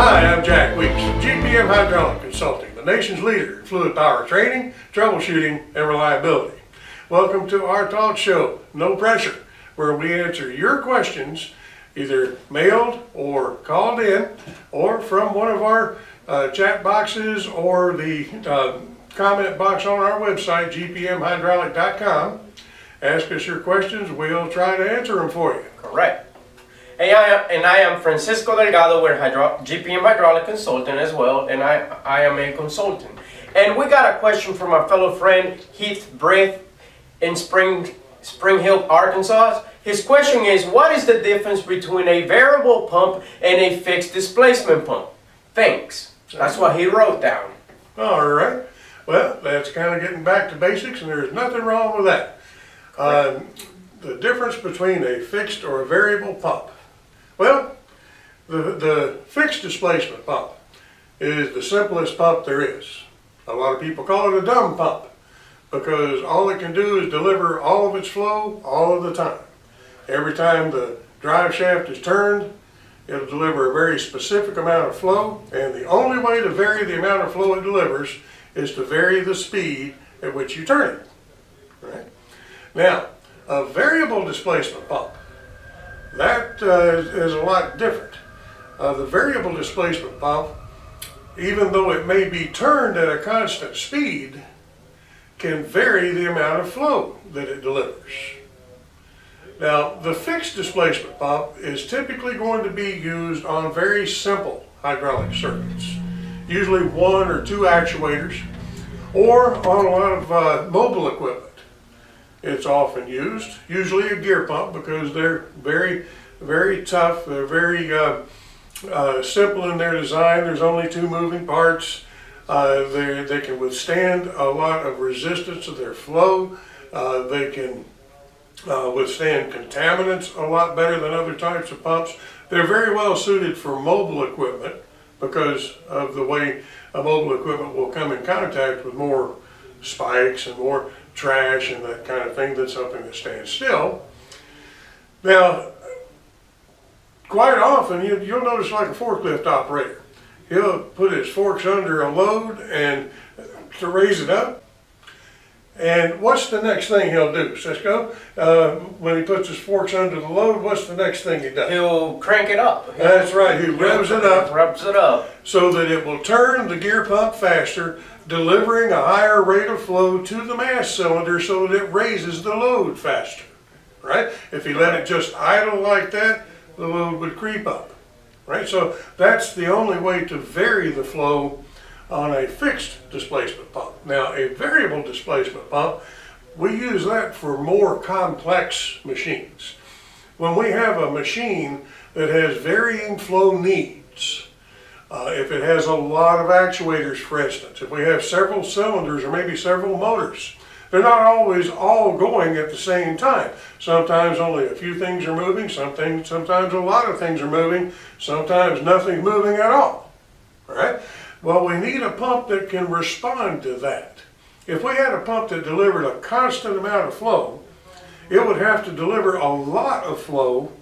Hi, I'm Jack Weeks from GPM Hydraulic Consulting, the nation's leader in fluid power training, troubleshooting, and reliability. Welcome to our talk show, No Pressure, where we answer your questions either mailed or called in or from one of our chat boxes or the comment box on our website, gpmhydraulic.com. Ask us your questions, we'll try to answer them for you. Correct. And I am Francisco Delgado, we're GPM Hydraulic Consultant as well, and I am a consultant. And we got a question from our fellow friend Heath Breath in Spring Hill, Arkansas. His question is, what is the difference between a variable pump and a fixed displacement pump? Thanks. That's what he wrote down. All right. Well, that's kind of getting back to basics, and there's nothing wrong with that. The difference between a fixed or a variable pump. Well, the fixed displacement pump is the simplest pump there is. A lot of people call it a dumb pump because all it can do is deliver all of its flow all of the time. Every time the drive shaft is turned, it'll deliver a very specific amount of flow, and the only way to vary the amount of flow it delivers is to vary the speed at which you turn it. Right? Now, a variable displacement pump, that is a lot different. The variable displacement pump, even though it may be turned at a constant speed, can vary the amount of flow that it delivers. Now, the fixed displacement pump is typically going to be used on very simple hydraulic circuits, usually one or two actuators, or on a lot of mobile equipment. It's often used, usually a gear pump, because they're very, very tough. They're very simple in their design. There's only two moving parts. They can withstand a lot of resistance to their flow. They can withstand contaminants a lot better than other types of pumps. They're very well suited for mobile equipment because of the way a mobile equipment will come in contact with more spikes and more trash and that kind of thing than something that stands still. Now, quite often you'll notice like a forklift operator. He'll put his forks under a load and to raise it up. And what's the next thing he'll do, Cisco? When he puts his forks under the load, what's the next thing he does? He'll crank it up. That's right, he revs it up. Revs it up. So that it will turn the gear pump faster, delivering a higher rate of flow to the mast cylinder so that it raises the load faster, right? If he let it just idle like that, the load would creep up, right? So that's the only way to vary the flow on a fixed displacement pump. Now, a variable displacement pump, we use that for more complex machines. When we have a machine that has varying flow needs, if it has a lot of actuators, for instance, if we have several cylinders or maybe several motors, they're not always all going at the same time. Sometimes only a few things are moving, sometimes a lot of things are moving, sometimes nothing's moving at all, right? Well, we need a pump that can respond to that. If we had a pump that delivered a constant amount of flow, it would have to deliver a lot of flow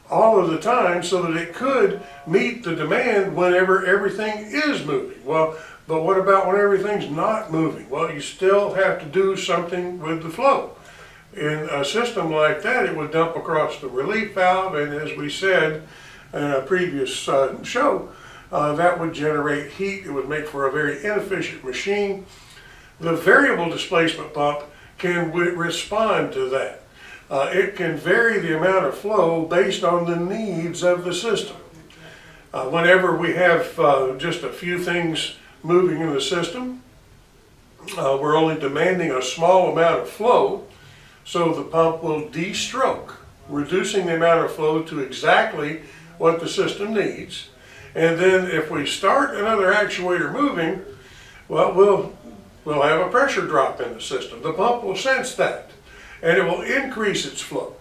all of the time so that it could meet the demand whenever everything is moving. Well, but what about when everything's not moving? Well, you still have to do something with the flow. In a system like that, it would dump across the relief valve, and as we said in a previous show, that would generate heat. It would make for a very inefficient machine. The variable displacement pump can respond to that. It can vary the amount of flow based on the needs of the system. Whenever we have just a few things moving in the system, we're only demanding a small amount of flow, so the pump will de-stroke, reducing the amount of flow to exactly what the system needs. And then if we start another actuator moving, well, we'll have a pressure drop in the system. The pump will sense that, and it will increase its flow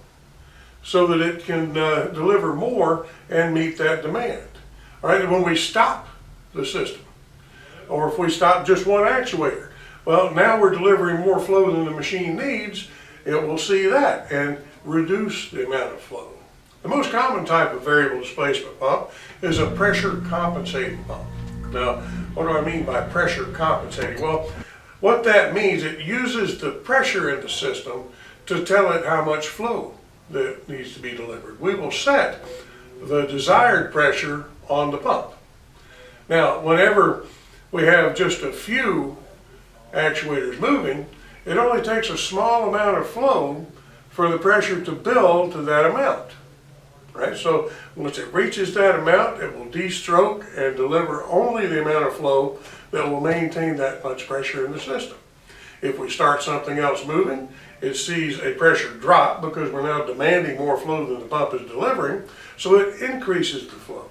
so that it can deliver more and meet that demand. All right, and when we stop the system, or if we stop just one actuator, well, now we're delivering more flow than the machine needs. It will see that and reduce the amount of flow. The most common type of variable displacement pump is a pressure compensating pump. Now, what do I mean by pressure compensating? Well, what that means, it uses the pressure in the system to tell it how much flow that needs to be delivered. We will set the desired pressure on the pump. Now, whenever we have just a few actuators moving, it only takes a small amount of flow for the pressure to build to that amount. Right? So once it reaches that amount, it will de-stroke and deliver only the amount of flow that will maintain that much pressure in the system. If we start something else moving, it sees a pressure drop because we're now demanding more flow than the pump is delivering, so it increases the flow.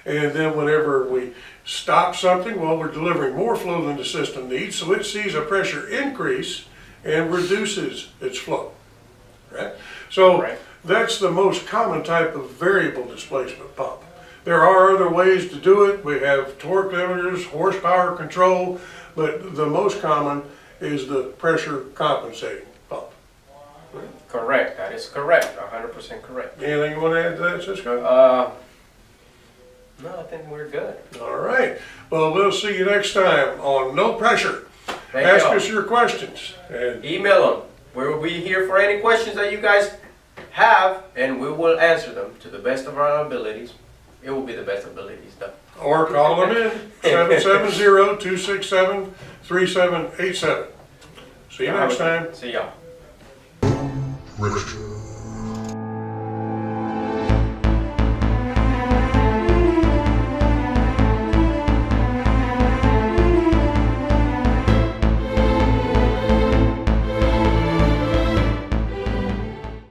And then whenever we stop something, well, we're delivering more flow than the system needs, so it sees a pressure increase and reduces its flow. Right? So that's the most common type of variable displacement pump. There are other ways to do it. We have torque limiters, horsepower control, but the most common is the pressure compensating pump. Right? Correct, that is correct, 100% correct. Anything you want to add to that, Cisco? No, I think we're good. All right. Well, we'll see you next time on No Pressure. Thank Ask y'all. us your questions. And Email them. We will be here for any questions that you guys have, and we will answer them to the best of our abilities. It will be the best abilities, though. or call them in, 770-267-3787. See you next time. See y'all. Pressure.